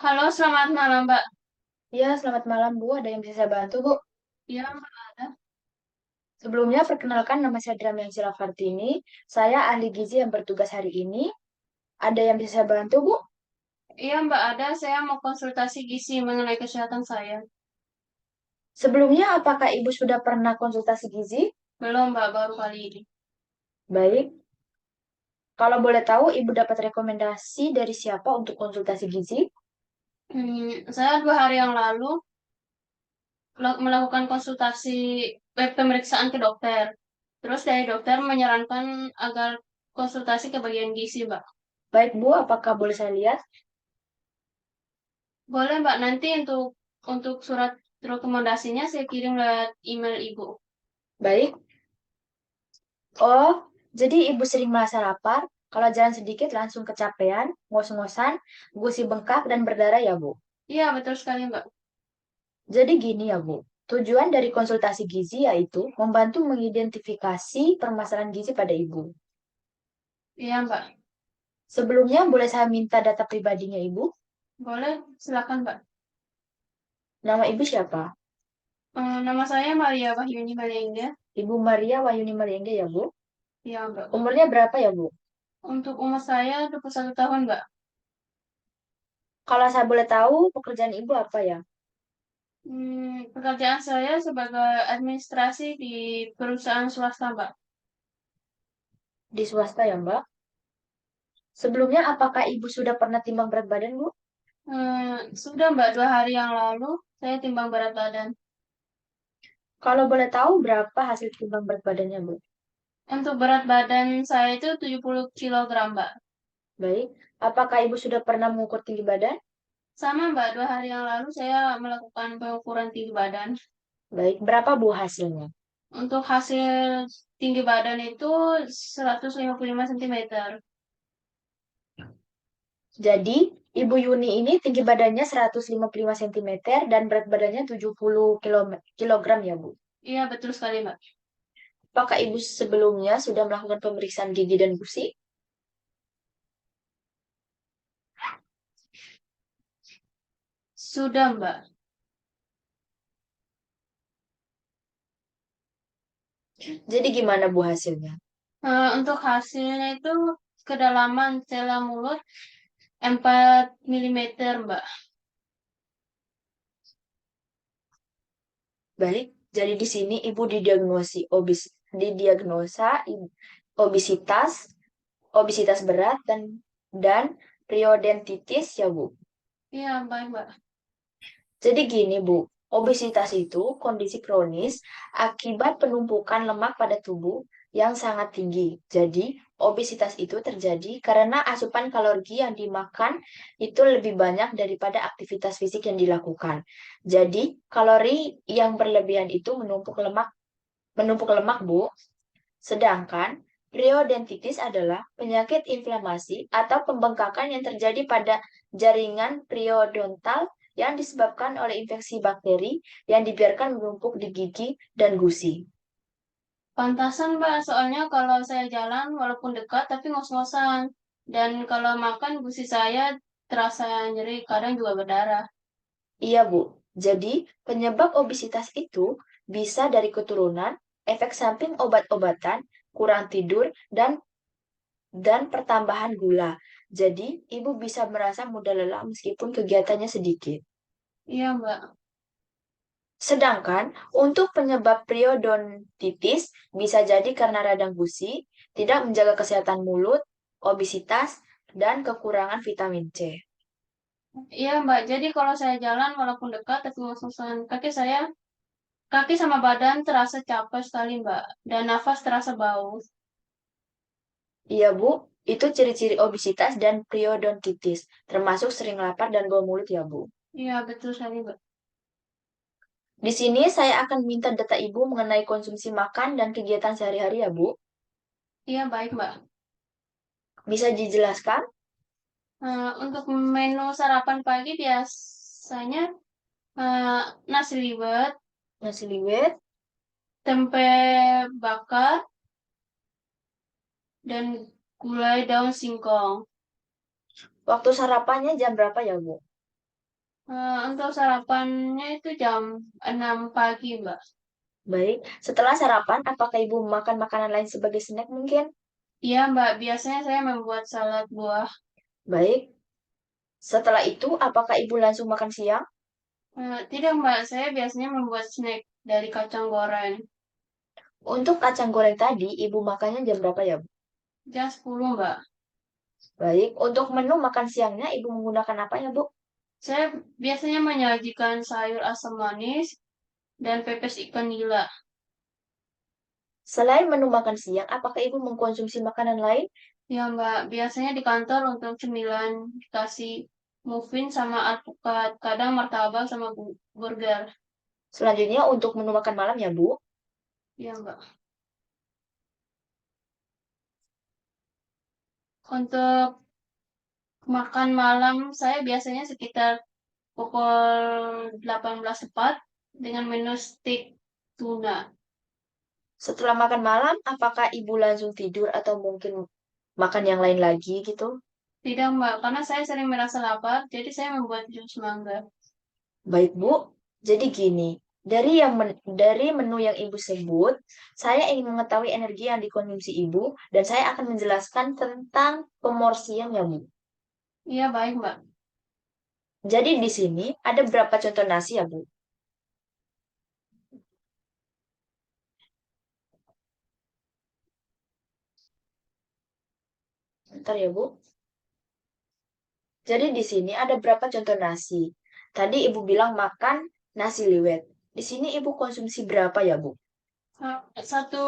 Halo, selamat malam, Mbak. Ya, selamat malam Bu. Ada yang bisa saya bantu Bu? Iya, Mbak ada. Sebelumnya, perkenalkan nama saya Dramian Fartini. Saya ahli gizi yang bertugas hari ini. Ada yang bisa saya bantu Bu? Iya, Mbak ada. Saya mau konsultasi gizi mengenai kesehatan saya. Sebelumnya, apakah Ibu sudah pernah konsultasi gizi? Belum, Mbak, baru kali ini. Baik. Kalau boleh tahu, Ibu dapat rekomendasi dari siapa untuk konsultasi gizi? Saya 2 hari yang lalu melakukan konsultasi pemeriksaan ke dokter. Terus dari dokter menyarankan agar konsultasi ke bagian gizi, Mbak. Baik Bu, apakah boleh saya lihat? Boleh, Mbak. Nanti untuk surat rekomendasinya saya kirim lewat email Ibu. Baik. Oh, jadi Ibu sering merasa lapar? Kalau jalan sedikit langsung kecapean, ngos-ngosan, gusi bengkak, dan berdarah ya Bu? Iya, betul sekali, Mbak. Jadi gini ya Bu, tujuan dari konsultasi gizi yaitu membantu mengidentifikasi permasalahan gizi pada Ibu. Iya, Mbak. Sebelumnya boleh saya minta data pribadinya Ibu? Boleh, silakan, Mbak. Nama Ibu siapa? Nama saya Maria Wahyuni Malengga. Ibu Maria Wahyuni Mariengge ya Bu? Iya, Mbak. Umurnya berapa ya Bu? Untuk umur saya 21 tahun, Mbak. Kalau saya boleh tahu pekerjaan Ibu apa ya? Pekerjaan saya sebagai administrasi di perusahaan swasta, Mbak. Di swasta ya Mbak? Sebelumnya apakah Ibu sudah pernah timbang berat badan Bu? Sudah, Mbak, 2 hari yang lalu saya timbang berat badan. Kalau boleh tahu berapa hasil timbang berat badannya Bu? Untuk berat badan saya itu 70 kilogram, Mbak. Baik. Apakah Ibu sudah pernah mengukur tinggi badan? Sama, Mbak, 2 hari yang lalu saya melakukan pengukuran tinggi badan. Baik. Berapa Bu hasilnya? Untuk hasil tinggi badan itu 155 cm. Jadi, Ibu Yuni ini tinggi badannya 155 cm dan berat badannya 70 kilogram ya, Bu. Iya, betul sekali, Mbak. Apakah Ibu sebelumnya sudah melakukan pemeriksaan gigi dan gusi? Sudah, Mbak. Jadi gimana Bu hasilnya? Untuk hasilnya itu kedalaman cella mulut 4 mm, Mbak. Baik, jadi di sini Ibu didiagnosa obesitas, obesitas berat dan periodontitis ya, Bu. Iya, baik, Mbak. Jadi gini, Bu, obesitas itu kondisi kronis akibat penumpukan lemak pada tubuh yang sangat tinggi. Jadi, obesitas itu terjadi karena asupan kalori yang dimakan itu lebih banyak daripada aktivitas fisik yang dilakukan. Jadi, kalori yang berlebihan itu menumpuk lemak, Bu. Sedangkan periodontitis adalah penyakit inflamasi atau pembengkakan yang terjadi pada jaringan periodontal yang disebabkan oleh infeksi bakteri yang dibiarkan menumpuk di gigi dan gusi. Pantasan, Mbak, soalnya kalau saya jalan walaupun dekat tapi ngos-ngosan. Dan kalau makan gusi saya terasa nyeri, kadang juga berdarah. Iya, Bu. Jadi, penyebab obesitas itu bisa dari keturunan, efek samping obat-obatan, kurang tidur, dan pertambahan gula. Jadi, ibu bisa merasa mudah lelah meskipun kegiatannya sedikit. Iya, Mbak. Sedangkan untuk penyebab periodontitis bisa jadi karena radang gusi, tidak menjaga kesehatan mulut, obesitas, dan kekurangan vitamin C. Iya, Mbak. Jadi kalau saya jalan walaupun dekat tapi ngos-ngosan, kaki sama badan terasa capek sekali, Mbak. Dan nafas terasa bau. Iya, Bu, itu ciri-ciri obesitas dan periodontitis, termasuk sering lapar dan bau mulut ya, Bu. Iya, betul sekali, Mbak. Di sini saya akan minta data Ibu mengenai konsumsi makan dan kegiatan sehari-hari ya, Bu. Iya, baik, Mbak. Bisa dijelaskan? Untuk menu sarapan pagi biasanya eh, nasi liwet, Nasi liwet. tempe bakar, dan gulai daun singkong. Waktu sarapannya jam berapa ya, Bu? Untuk sarapannya itu jam 6 pagi, Mbak. Baik, setelah sarapan, apakah ibu makan makanan lain sebagai snack mungkin? Iya, Mbak. Biasanya saya membuat salad buah. Baik, setelah itu, apakah ibu langsung makan siang? Tidak, Mbak. Saya biasanya membuat snack dari kacang goreng. Untuk kacang goreng tadi, ibu makannya jam berapa ya, Bu? Jam 10, Mbak. Baik, untuk menu makan siangnya, ibu menggunakan apa ya, Bu? Saya biasanya menyajikan sayur asam manis dan pepes ikan nila. Selain menu makan siang, apakah ibu mengkonsumsi makanan lain? Ya, Mbak. Biasanya di kantor untuk cemilan dikasih muffin sama alpukat. Kadang martabak sama burger. Selanjutnya, untuk menu makan malam ya, Bu? Ya, Mbak. Untuk makan malam saya biasanya sekitar pukul 18 tepat dengan menu steak tuna. Setelah makan malam, apakah ibu langsung tidur atau mungkin makan yang lain lagi gitu? Tidak, Mbak, karena saya sering merasa lapar, jadi saya membuat jus mangga. Baik, Bu. Jadi gini, dari menu yang ibu sebut, saya ingin mengetahui energi yang dikonsumsi ibu dan saya akan menjelaskan tentang pemorsian ya, Bu. Iya, baik, Mbak. Jadi di sini ada berapa contoh nasi ya, Bu? Bentar ya, Bu. Jadi di sini ada berapa contoh nasi? Tadi ibu bilang makan nasi liwet. Di sini ibu konsumsi berapa ya, Bu? Satu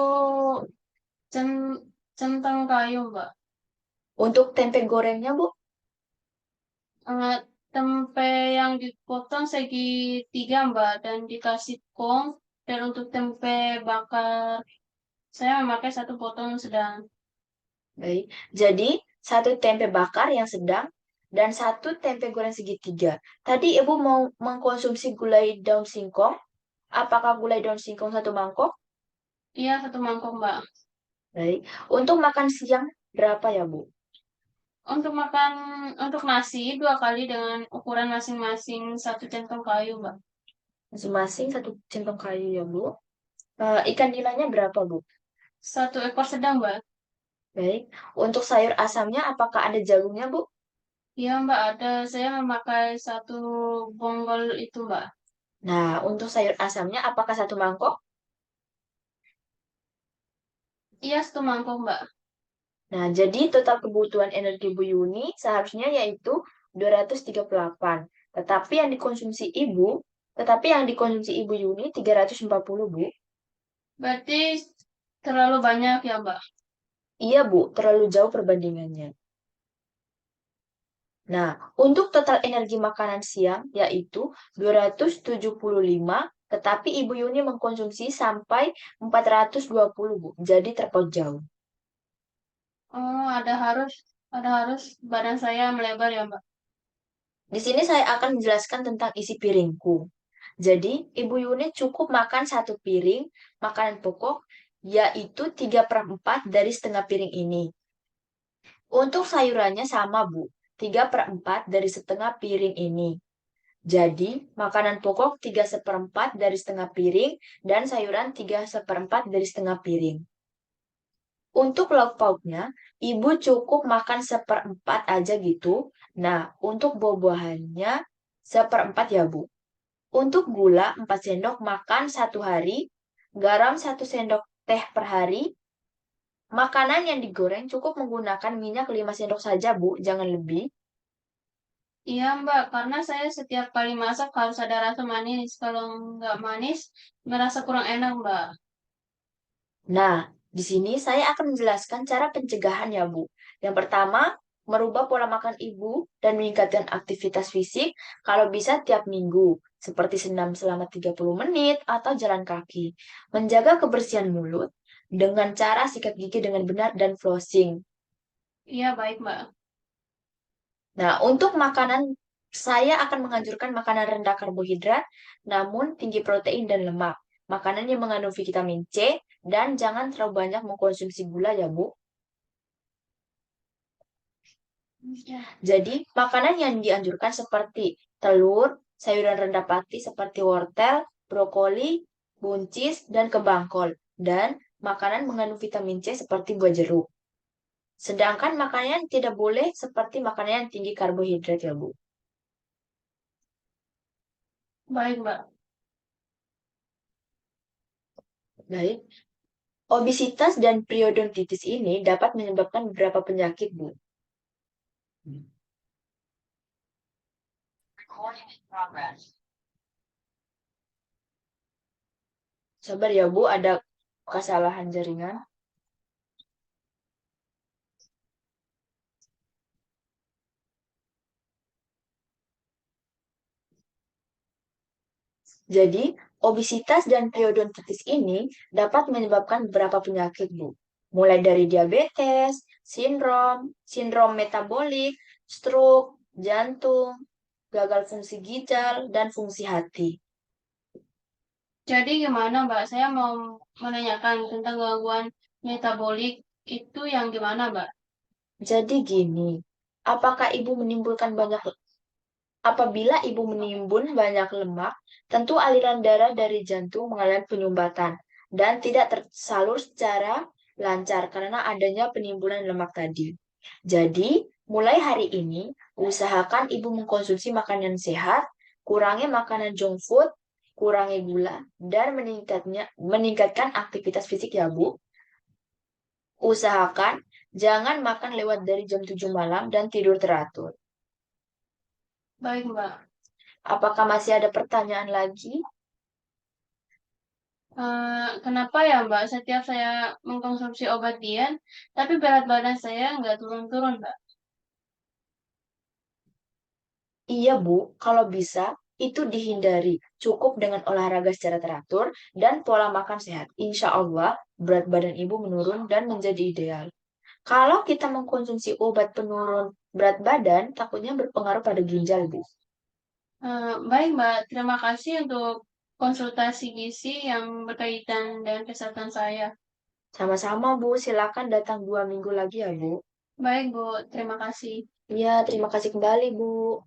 cen- centang kayu, Mbak. Untuk tempe gorengnya, Bu? Eh, Tempe yang dipotong segitiga, Mbak, dan dikasih kong. Dan untuk tempe bakar, saya memakai satu potong sedang. Baik. Jadi satu tempe bakar yang sedang dan satu tempe goreng segitiga. Tadi ibu mau mengkonsumsi gulai daun singkong. Apakah gulai daun singkong satu mangkok? Iya, satu mangkok, Mbak. Baik. Untuk makan siang berapa ya, Bu? Untuk makan, untuk nasi dua kali dengan ukuran masing-masing satu centong kayu, Mbak. Masing-masing satu centong kayu ya, Bu. Ikan nilainya berapa, Bu? Satu ekor sedang, Mbak. Baik. Untuk sayur asamnya apakah ada jagungnya, Bu? Iya, Mbak, ada. Saya memakai satu bonggol itu, Mbak. Nah, untuk sayur asamnya apakah satu mangkok? Iya, satu mangkok, Mbak. Nah, jadi total kebutuhan energi Bu Yuni seharusnya yaitu 238. Tetapi yang dikonsumsi Ibu, tetapi yang dikonsumsi Ibu Yuni 340, Bu. Berarti terlalu banyak ya, Mbak. Iya, Bu, terlalu jauh perbandingannya. Nah, untuk total energi makanan siang yaitu 275, tetapi Ibu Yuni mengkonsumsi sampai 420, Bu. Jadi terpaut jauh. Oh, ada harus badan saya melebar ya, Mbak. Di sini saya akan menjelaskan tentang isi piringku. Jadi, Ibu Yuni cukup makan satu piring makanan pokok, yaitu 3/4 dari setengah piring ini. Untuk sayurannya sama, Bu. 3/4 dari setengah piring ini. Jadi, makanan pokok 3/4 dari setengah piring, dan sayuran 3/4 dari setengah piring. Untuk lauk pauknya, ibu cukup makan 1/4 aja gitu. Nah, untuk buah-buahannya 1/4 ya, Bu. Untuk gula 4 sendok makan satu hari, garam 1 sendok teh per hari. Makanan yang digoreng cukup menggunakan minyak 5 sendok saja, Bu, jangan lebih. Iya, Mbak, karena saya setiap kali masak harus ada rasa manis. Kalau nggak manis, merasa kurang enak, Mbak. Nah, di sini saya akan menjelaskan cara pencegahan ya, Bu. Yang pertama, merubah pola makan Ibu dan meningkatkan aktivitas fisik kalau bisa tiap minggu, seperti senam selama 30 menit atau jalan kaki. Menjaga kebersihan mulut dengan cara sikat gigi dengan benar dan flossing. Iya, baik, Mbak. Nah, untuk makanan, saya akan menganjurkan makanan rendah karbohidrat, namun tinggi protein dan lemak. Makanan yang mengandung vitamin C, dan jangan terlalu banyak mengkonsumsi gula ya, Bu. Iya. Jadi, makanan yang dianjurkan seperti telur, sayuran rendah pati seperti wortel, brokoli, buncis, dan kebangkol, dan makanan mengandung vitamin C seperti buah jeruk. Sedangkan makanan yang tidak boleh seperti makanan yang tinggi karbohidrat ya, Bu. Baik, Mbak. Baik. Obesitas dan periodontitis ini dapat menyebabkan beberapa penyakit, Bu. Sabar ya, Bu, ada kesalahan jaringan. Jadi, obesitas dan periodontitis ini dapat menyebabkan beberapa penyakit, Bu. Mulai dari diabetes, sindrom metabolik, stroke, jantung, gagal fungsi ginjal, dan fungsi hati. Jadi gimana, Mbak? Saya mau menanyakan tentang gangguan metabolik itu yang gimana, Mbak? Jadi gini, apakah ibu menimbulkan banyak apabila ibu menimbun banyak lemak, tentu aliran darah dari jantung mengalami penyumbatan dan tidak tersalur secara lancar karena adanya penimbunan lemak tadi. Jadi, mulai hari ini, usahakan ibu mengkonsumsi makanan sehat, kurangi makanan junk food, kurangi gula, dan meningkatkan aktivitas fisik ya, Bu. Usahakan jangan makan lewat dari jam 7 malam dan tidur teratur. Baik, Mbak. Apakah masih ada pertanyaan lagi? Kenapa ya, Mbak? Setiap saya mengkonsumsi obat diet, tapi berat badan saya nggak turun-turun, Mbak. Iya, Bu, kalau bisa itu dihindari. Cukup dengan olahraga secara teratur dan pola makan sehat. Insya Allah, berat badan ibu menurun dan menjadi ideal. Kalau kita mengkonsumsi obat penurun berat badan, takutnya berpengaruh pada ginjal, Bu. Baik, Mbak. Terima kasih untuk konsultasi gizi yang berkaitan dengan kesehatan saya. Sama-sama, Bu. Silakan datang 2 minggu lagi ya, Bu. Baik, Bu. Terima kasih. Iya, terima kasih kembali, Bu.